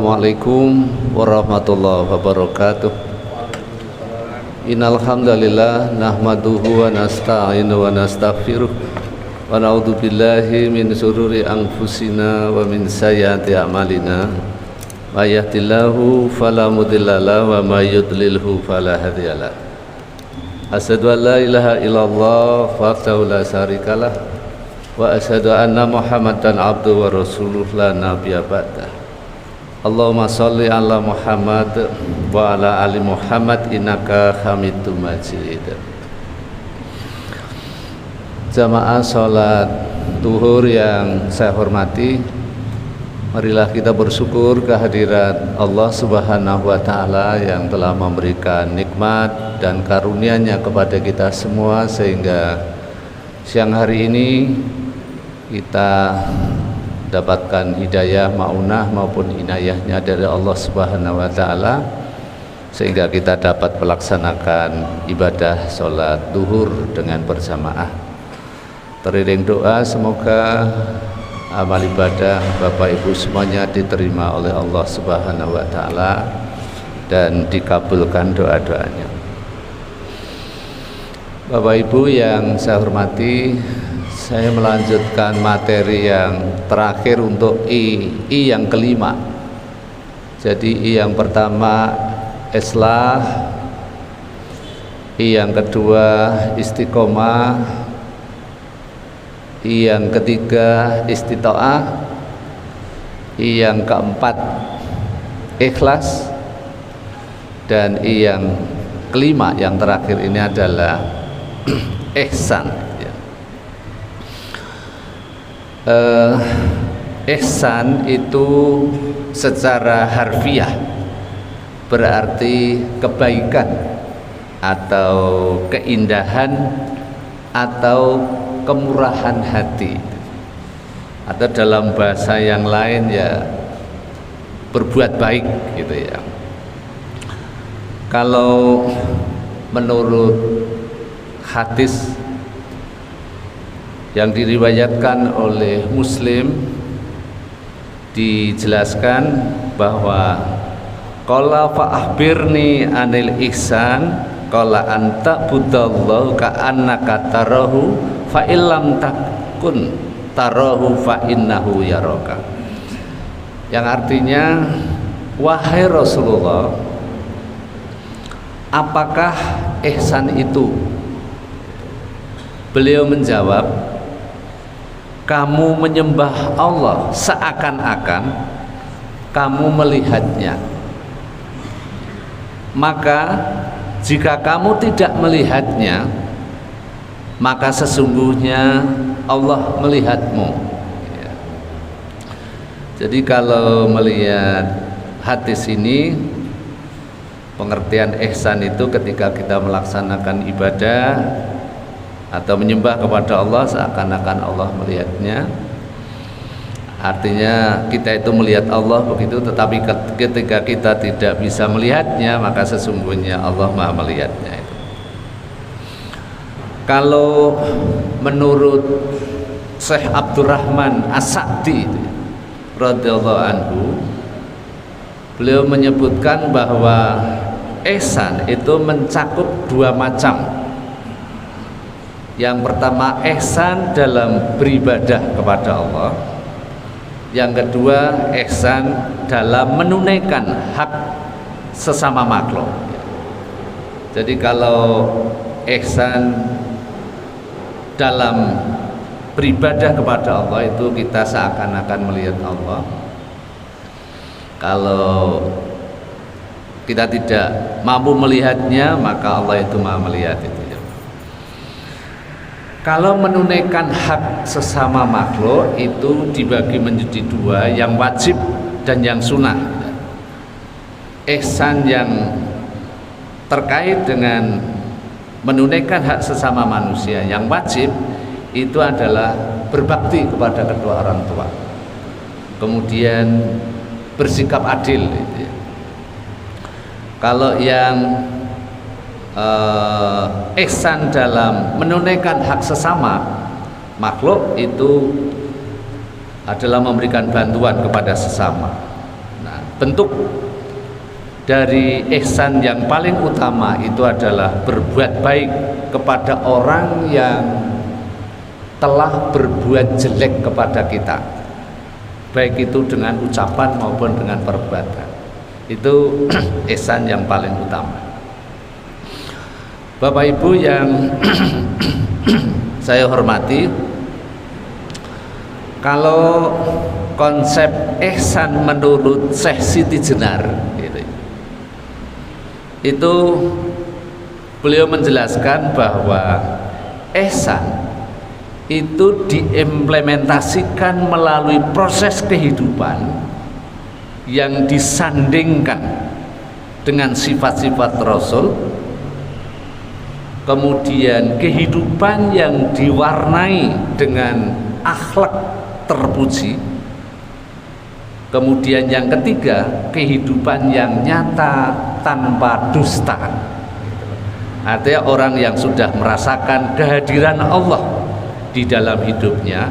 Assalamualaikum warahmatullahi wabarakatuh. Innal hamdalillah nahmaduhu wa nasta'inu wa nastaghfiruh wa na'udzu billahi min shururi anfusina wa min sayyiati a'malina. May yahdihillahu fala mudhillalah wa may yudlilhu fala hadiyalah. Asyhadu an la ilaha illallah wahdahu la syarikalah wa asyhadu anna Muhammadan abduhu wa rasuluh la nabiyya ba'dah. Allahumma sholli ala Muhammad wa ala ali Muhammad innaka Hamidum Majid. Jamaah salat zuhur yang saya hormati, marilah kita bersyukur kehadirat Allah Subhanahu wa taala yang telah memberikan nikmat dan karunia-Nya kepada kita semua sehingga siang hari ini kita dapatkan hidayah, maunah maupun inayahnya dari Allah Subhanahu wa taala sehingga kita dapat melaksanakan ibadah sholat duhur dengan berjamaah. Teriring doa semoga amal ibadah Bapak Ibu semuanya diterima oleh Allah Subhanahu wa taala dan dikabulkan doa-doanya. Bapak Ibu yang saya hormati, saya melanjutkan materi yang terakhir untuk I yang kelima. Jadi I yang pertama islah, I yang kedua istiqomah, I yang ketiga istita'ah, I yang keempat ikhlas, dan I yang kelima yang terakhir ini adalah ihsan. Ihsan itu secara harfiah berarti kebaikan atau keindahan atau kemurahan hati, atau dalam bahasa yang lain ya berbuat baik gitu ya. Kalau menurut hadis yang diriwayatkan oleh Muslim dijelaskan bahwa qala fa akhbirni anil ihsan qala anta budallahu ka annaka tarahu fa illam takun tarahu fa innahu yaraka, yang artinya wahai Rasulullah, apakah ihsan itu? Beliau menjawab, kamu menyembah Allah seakan-akan kamu melihatnya. Maka jika kamu tidak melihatnya, maka sesungguhnya Allah melihatmu. Ya. Jadi kalau melihat hadis ini, pengertian ihsan itu ketika kita melaksanakan ibadah atau menyembah kepada Allah seakan-akan Allah melihatnya. Artinya kita itu melihat Allah begitu, tetapi ketika kita tidak bisa melihatnya maka sesungguhnya Allah Maha melihatnya itu. Kalau menurut Syekh Abdurrahman As-Sa'di radhiyallahu anhu, beliau menyebutkan bahwa ihsan itu mencakup dua macam. Yang pertama ihsan dalam beribadah kepada Allah, yang kedua ihsan dalam menunaikan hak sesama makhluk. Jadi kalau ihsan dalam beribadah kepada Allah itu kita seakan-akan melihat Allah. Kalau kita tidak mampu melihatnya maka Allah itu Maha melihat itu. Kalau menunaikan hak sesama makhluk itu dibagi menjadi dua, yang wajib dan yang sunnah. Ihsan yang terkait dengan menunaikan hak sesama manusia yang wajib itu adalah berbakti kepada kedua orang tua, kemudian bersikap adil. Kalau yang ihsan dalam menunaikan hak sesama makhluk itu adalah memberikan bantuan kepada sesama. Nah, bentuk dari ihsan yang paling utama itu adalah berbuat baik kepada orang yang telah berbuat jelek kepada kita, baik itu dengan ucapan maupun dengan perbuatan. Itu ihsan yang paling utama. Bapak Ibu yang saya hormati, kalau konsep ihsan menurut Syekh Siti Jenar itu beliau menjelaskan bahwa ihsan itu diimplementasikan melalui proses kehidupan yang disandingkan dengan sifat-sifat Rasul, kemudian kehidupan yang diwarnai dengan akhlak terpuji, kemudian yang ketiga kehidupan yang nyata tanpa dusta. Artinya orang yang sudah merasakan kehadiran Allah di dalam hidupnya,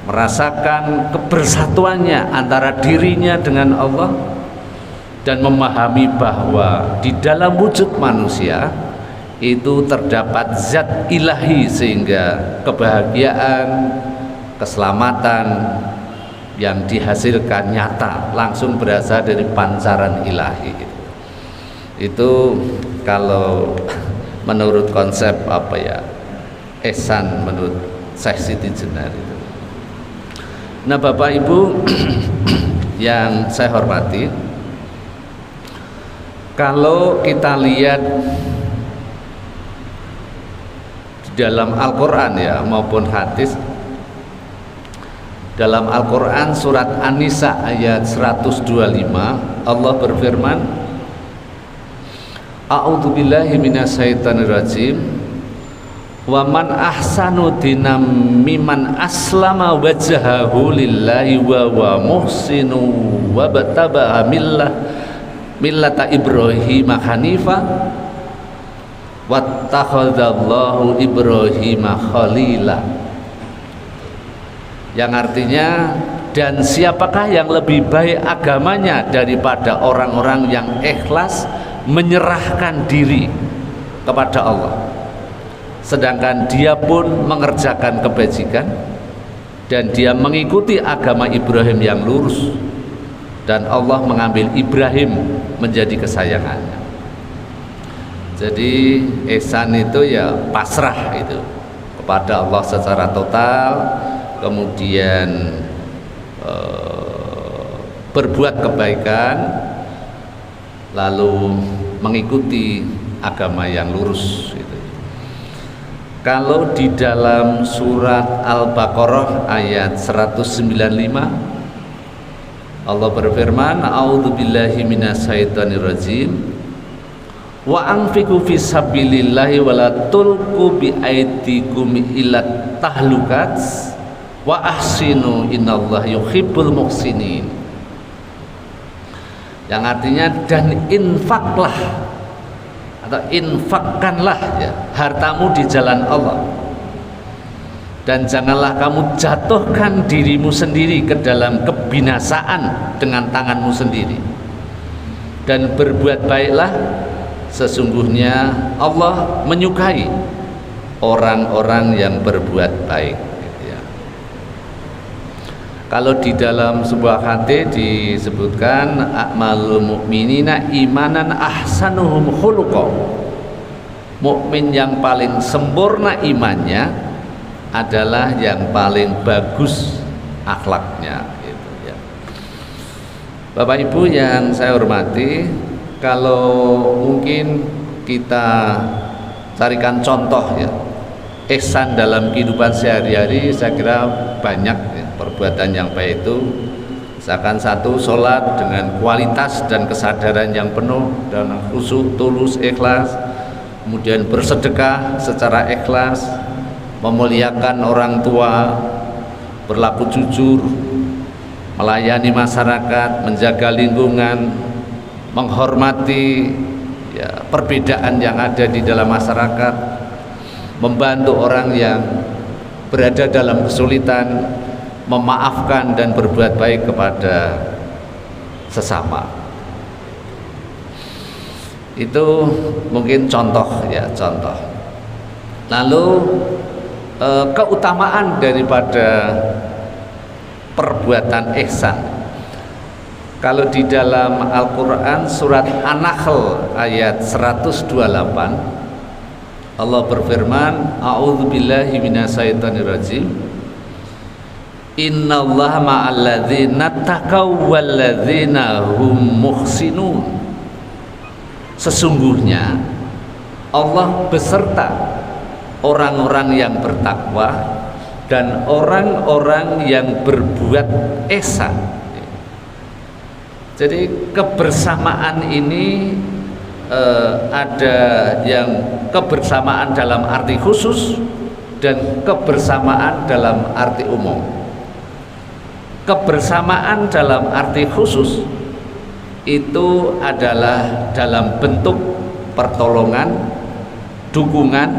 merasakan kebersatuannya antara dirinya dengan Allah, dan memahami bahwa di dalam wujud manusia itu terdapat zat ilahi, sehingga kebahagiaan, keselamatan yang dihasilkan nyata langsung berasal dari pancaran ilahi. Itu kalau menurut konsep ihsan menurut Syekh Siti Jenar itu. Nah, Bapak Ibu yang saya hormati, kalau kita lihat di dalam Al-Quran maupun hadis, dalam Al-Quran surat An-Nisa ayat 125 Allah berfirman, A'udzubillahi minasyaitonirrajim, wa man ahsanu dinam mimman aslama wajhahu lillahi wa wa muhsinu wa battaba'a millata Ibrahim hanifa wattakhadallahu Ibrahim khalila. Yang artinya, dan siapakah yang lebih baik agamanya daripada orang-orang yang ikhlas menyerahkan diri kepada Allah, sedangkan dia pun mengerjakan kebajikan dan dia mengikuti agama Ibrahim yang lurus, dan Allah mengambil Ibrahim menjadi kesayangannya. Jadi ihsan itu pasrah itu kepada Allah secara total, kemudian berbuat kebaikan, lalu mengikuti agama yang lurus gitu. Kalau di dalam surat Al-Baqarah ayat 195 Allah berfirman, A'udzubillahi minasyaitonirrajim, wa anfiqu fisabilillahi wa la tulqu bi aidikum ila tahlukat wa ahsinu innallaha yuhibbul muhsinin. Yang artinya, dan infaklah atau infakkanlah hartamu di jalan Allah, dan janganlah kamu jatuhkan dirimu sendiri ke dalam kebinasaan dengan tanganmu sendiri, dan berbuat baiklah, sesungguhnya Allah menyukai orang-orang yang berbuat baik. Kalau di dalam sebuah hadis disebutkan, a'malul mu'minina imanan ahsanuhum khuluqa, mukmin yang paling sempurna imannya adalah yang paling bagus akhlaknya gitu ya. Bapak Ibu yang saya hormati, kalau mungkin kita carikan contoh ihsan dalam kehidupan sehari-hari, saya kira banyak perbuatan yang baik itu. Misalkan satu, sholat dengan kualitas dan kesadaran yang penuh dan khusyuk, tulus, ikhlas, kemudian bersedekah secara ikhlas, memuliakan orang tua, berlaku jujur, melayani masyarakat, menjaga lingkungan, menghormati perbedaan yang ada di dalam masyarakat, membantu orang yang berada dalam kesulitan, memaafkan dan berbuat baik kepada sesama. Itu mungkin contoh ya, contoh. Lalu keutamaan daripada perbuatan ihsan. Kalau di dalam Al-Quran surat An-Nahl ayat 128 Allah berfirman, a'udzubillahi minasyaitonirrajim, innallaha ma'alladzina taqaw walladzina hum muhsinun. Sesungguhnya Allah beserta orang-orang yang bertakwa dan orang-orang yang berbuat ihsan. Jadi kebersamaan ini ada yang kebersamaan dalam arti khusus dan kebersamaan dalam arti umum. Kebersamaan dalam arti khusus itu adalah dalam bentuk pertolongan, dukungan,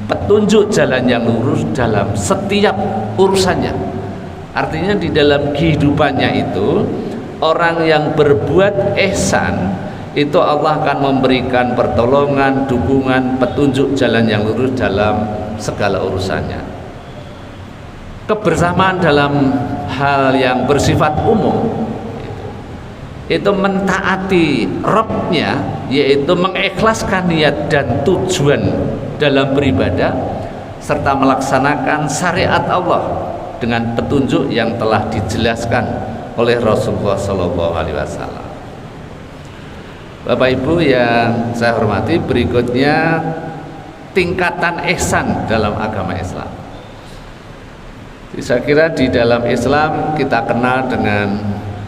petunjuk jalan yang lurus dalam setiap urusannya. Artinya di dalam kehidupannya itu orang yang berbuat ihsan itu Allah akan memberikan pertolongan, dukungan, petunjuk jalan yang lurus dalam segala urusannya. Kebersamaan dalam hal yang bersifat umum itu mentaati Rabbnya, yaitu mengikhlaskan niat dan tujuan dalam beribadah serta melaksanakan syariat Allah dengan petunjuk yang telah dijelaskan oleh Rasulullah SAW. Bapak Ibu yang saya hormati, berikutnya tingkatan ihsan dalam agama Islam. Saya kira di dalam Islam kita kenal dengan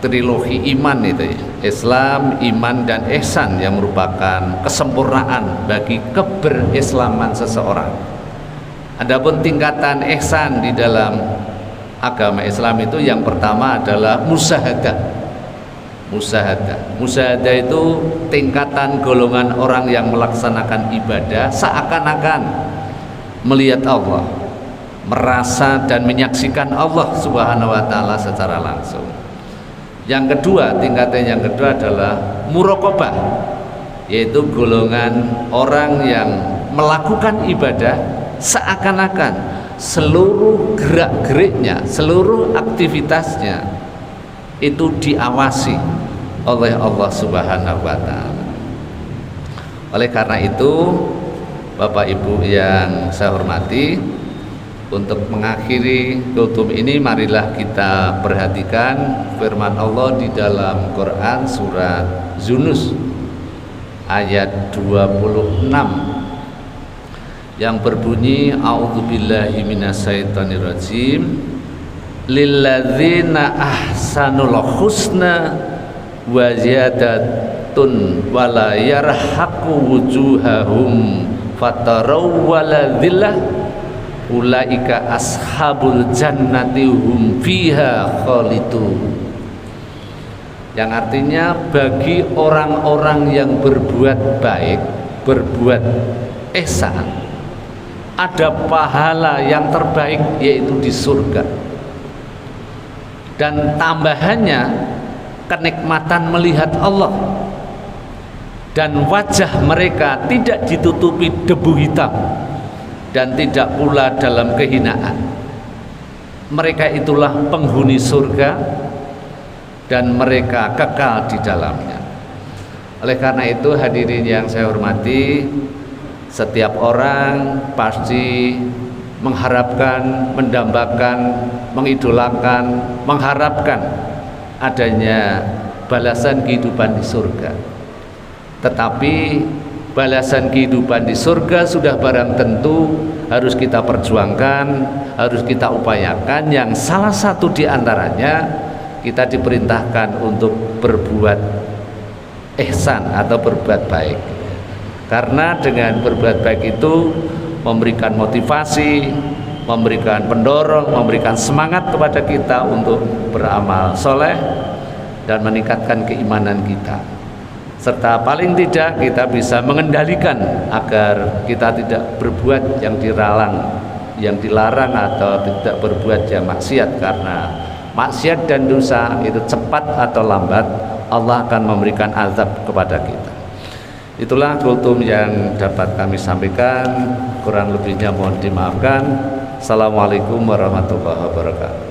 trilogi iman itu ya. Islam, iman, dan ihsan yang merupakan kesempurnaan bagi keberislaman seseorang. Adapun tingkatan ihsan di dalam agama Islam itu yang pertama adalah musyahadah. Musyahadah itu tingkatan golongan orang yang melaksanakan ibadah seakan-akan melihat Allah, merasa dan menyaksikan Allah Subhanahu wa taala secara langsung. Yang kedua, tingkatan yang kedua adalah muraqabah, yaitu golongan orang yang melakukan ibadah seakan-akan seluruh gerak-geriknya, seluruh aktivitasnya itu diawasi oleh Allah Subhanahu wa taala. Oleh karena itu, Bapak Ibu yang saya hormati, untuk mengakhiri kultum ini marilah kita perhatikan firman Allah di dalam Quran surat Yunus ayat 26 yang berbunyi, a'udzubillahi minasyaitonirrajim, lilladzina ahsanul husna wa ziyadatun wala yarhaqu wujuhahum fataraw wala dhillah ulaika ashabul jannati hum fiha khalidun. Yang artinya bagi orang-orang yang berbuat baik, berbuat ihsan, ada pahala yang terbaik, yaitu di surga. Dan tambahannya kenikmatan melihat Allah, dan wajah mereka tidak ditutupi debu hitam dan tidak pula dalam kehinaan. Mereka itulah penghuni surga dan mereka kekal di dalamnya. Oleh karena itu, hadirin yang saya hormati, setiap orang pasti mengharapkan, mendambakan, mengidolakan, mengharapkan adanya balasan kehidupan di surga. Tetapi balasan kehidupan di surga sudah barang tentu harus kita perjuangkan, harus kita upayakan. Yang salah satu di antaranya kita diperintahkan untuk berbuat ihsan atau berbuat baik. Karena dengan berbuat baik itu memberikan motivasi, memberikan pendorong, memberikan semangat kepada kita untuk beramal soleh dan meningkatkan keimanan kita. Serta paling tidak kita bisa mengendalikan agar kita tidak berbuat yang dilarang atau tidak berbuat yang maksiat, karena maksiat dan dosa itu cepat atau lambat Allah akan memberikan azab kepada kita. Itulah kultum yang dapat kami sampaikan, kurang lebihnya mohon dimaafkan. Assalamualaikum warahmatullahi wabarakatuh.